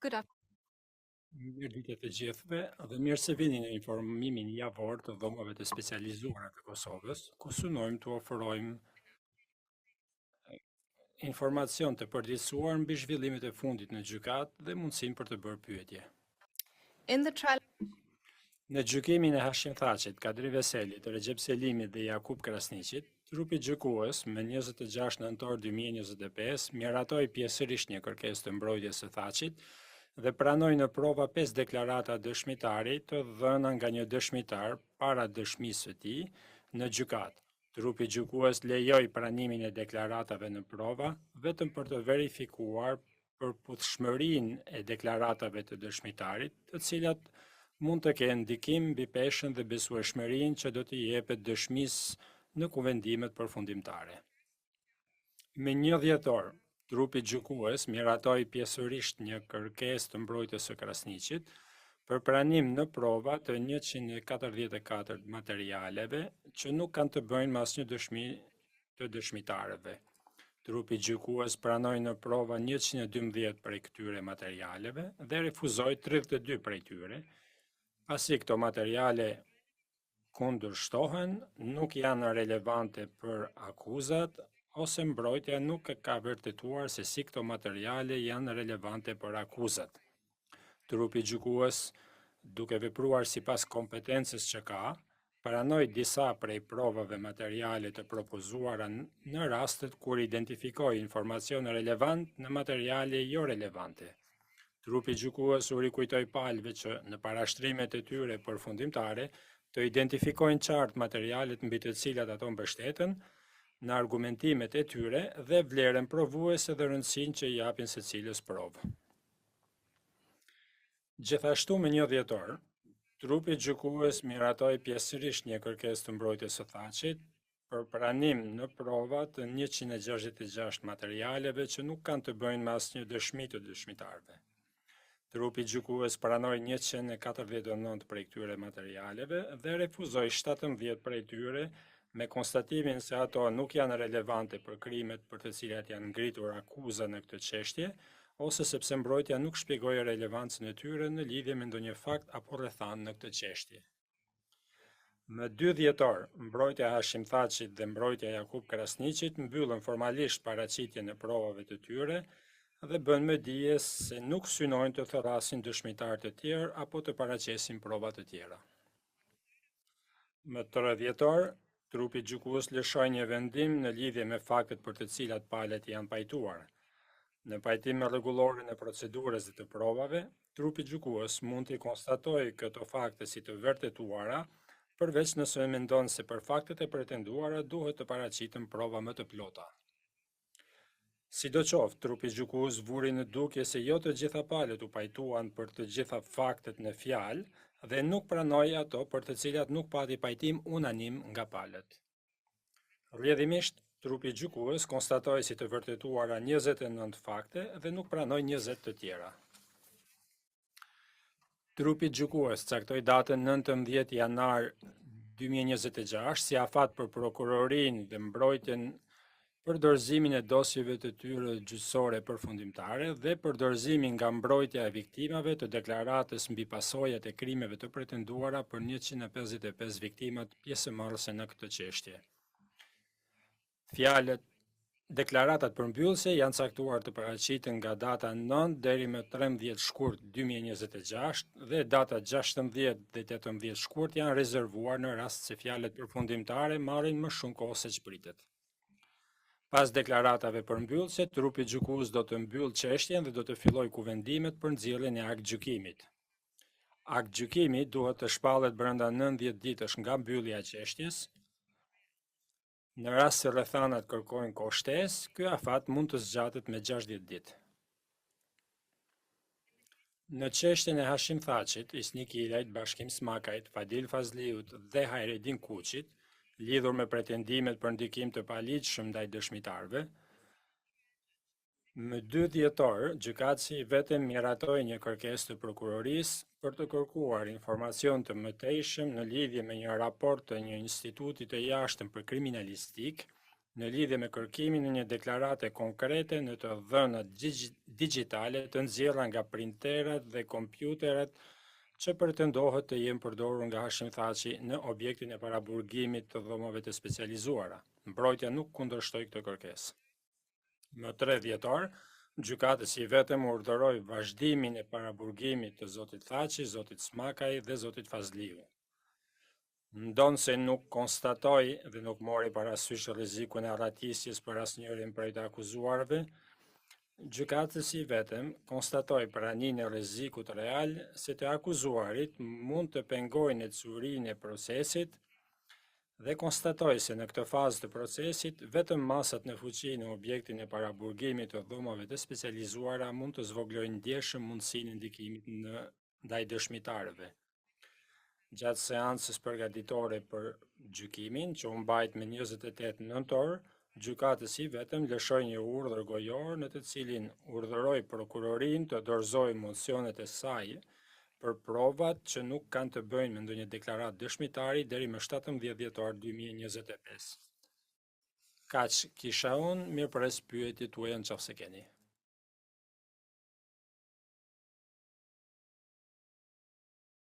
Good afternoon. Mirë ditë të gjithëve dhe mirë se vini në informimin javor të dhomave të specializuara të Kosovës, ku synojmë të ofrojmë informacion të përditësuar mbi zhvillimet e fundit në gjykatë dhe mundësinë për të bërë pyetje. In the trial, Në gjykimin e Hashim Thaqit, Kadri Veselit, Recep Selimit dhe Jakub Krasniqit, grupi gjykues me 26 nëntor 2025 miratoi pjesërisht një kërkesë të mbrojtjes së Thaqit dhe pranoi në prova 5 deklarata dëshmitari të dhëna nga një dëshmitar para dëshmisë së tij në gjykatë. Grupi gjykues lejoi pranimin e deklaratave në prova vetëm për të verifikuar përputhshmërinë e deklaratave të dëshmitarit, të cilat mund të kenë ndikim mbi peshën dhe besueshmërinë që do t'i jepet dëshmisë në kuvendimet përfundimtare. Me 1 dhjetor, grupi gjykues miratoi pjesërisht një kërkesë të mbrojtjes së Krasniqit për pranim në prova të 144 materialeve që nuk kanë të bëjnë me asnjë dëshmi të dëshmitarëve. Grupi gjykues pranoi në prova 112 prej këtyre materialeve dhe refuzoi 32 prej tyre, pasi këto materiale kundërshtohen, nuk janë relevante për akuzat, ose mbrojtja nuk ka vërtetuar se si këto materiale janë relevante për akuzat. Grupi gjykues, duke vepruar sipas kompetencës që ka, pranoi disa prej provave materiale të propozuara në rastet kur identifikoi informacion relevant në materiale jo relevante. Grupi gjykues u rikujtoi palëve që në parashtrimet e tyre përfundimtare të identifikojnë qartë materialet mbi të cilat ato mbështeten në argumentimet e tyre dhe vlerën provuese dhe rëndësinë që i japin secilës provë. Gjithashtu me 1 dhjetor, grupi gjykues miratoi pjesërisht një kërkesë të mbrojtjes së Thaqit për pranim në prova të 166 materialeve që nuk kanë të bëjnë me asnjë dëshmi të dëshmitarëve. Grupi gjykues pranoi 149 prej këtyre materialeve dhe refuzoi 17 prej tyre me konstatimin se ato nuk janë relevante për krimet për të cilat janë ngritur akuza në këtë çështje, ose sepse mbrojtja nuk shpjegoi relevancën e tyre në lidhje me ndonjë fakt apo rrethanë në këtë çështje. Më 2 dhjetor, mbrojtja Hashim Thaqit dhe mbrojtja Jakub Krasniqit mbyllën formalisht paraqitjen e provave të tyre dhe bën me dije se nuk synojnë të thërrasin dëshmitar të tjerë apo të paraqesin prova të tjera. Më 3 dhjetor, grupi gjykues lëshoi një vendim në lidhje me faktet për të cilat palët janë pajtuar. Në pajtim me rregulloren e procedurës dhe të provave, grupi gjykues mund t'i konstatojë këto fakte si të vërtetuara, përveç nëse mendon se për faktet e pretenduara duhet të paraqiten prova më të plota. Sidoqoftë, grupi gjykues vuri në dukje se jo të gjitha palët u pajtuan për të gjitha faktet në fjalë dhe nuk pranoi ato për të cilat nuk pati pajtim unanim nga palët. Rrjedhimisht, grupi gjykues konstatoi si të vërtetuara 29 fakte dhe nuk pranoi 20 të tjera. Grupi gjykues caktoi datën 19 janar 2026 si afat për prokurorinë dhe mbrojtjen për dorëzimin e dosjeve të tyre gjyqësore përfundimtare dhe për dorëzimin nga mbrojtja e viktimave të deklaratës mbi pasojat e krimeve të pretenduara për 155 viktimat pjesëmarrëse në këtë çështje. Fjalët deklaratat përmbyllëse janë caktuar të paraqiten nga data 9 deri më 13 shkurt 2026 dhe data 16 dhe 18 shkurt janë rezervuar në rast se fjalët përfundimtare marrin më shumë kohë se çpritet. Pas deklaratave përmbyllëse, grupi gjykues do të mbyllë çështjen dhe do të fillojë kuvendimet për nxjerrjen e aktgjykimit. Aktgjykimi duhet të shpallet brenda 90 ditësh nga mbyllja e çështjes. Në rast se rrethanat kërkojnë kohë shtesë, ky afat mund të zgjatet me 60 ditë. Në çështjen e Hashim Thaqit, Isnik Ilajt, Bashkim Smakajt, Fadil Fazliut dhe Hajredin Kuçit, lidhur me pretendimet për ndikim të paligjshëm ndaj dëshmitarëve, më 2 dhjetor, gjykatësi vetëm miratoi një kërkesë të prokurorisë për të kërkuar informacion të mëtejshëm në lidhje me një raport të një instituti të jashtëm për kriminalistik në lidhje me kërkimin në një deklarate konkrete në të dhënat digjitale të nxjerra nga printerat dhe kompjuterat që pretendohet të jenë përdorur nga Hashim Thaçi në objektin e paraburgimit të dhomave të specializuara. Mbrojtja nuk kundërshtoi këtë kërkesë. Më 3 dhjetor, gjykatësi vetëm urdhëroi vazhdimin e paraburgimit të zotit Thaçi, zotit Smakaj dhe zotit Fazliu. Ndonë se nuk konstatoi dhe nuk mori parasysh rrezikun e arratisjes për asnjërin prej të akuzuarve, gjykatësi vetëm konstatoi praninë e rrezikut real se të akuzuarit mund të pengojnë ecurinë e procesit dhe konstatoi se në këtë fazë të procesit vetëm masat në fuqi në objektin e paraburgimit të dhomave të specializuara mund të zvoglojnë ndjeshëm mundësinë e ndikimit ndaj dëshmitarëve. Gjatë seancës përgatitore për gjykimin, që u mbajt me 28 nëntor, gjykatësi vetëm lëshoi një urdhër gojor në të cilin urdhëroi prokurorin të dorëzojë mocionet e saj për provat që nuk kanë të bëjnë me ndonjë deklaratë dëshmitari deri më 17 dhjetor 2025. Kaq kisha unë, mirëpres pyetjet tuaja nëse keni.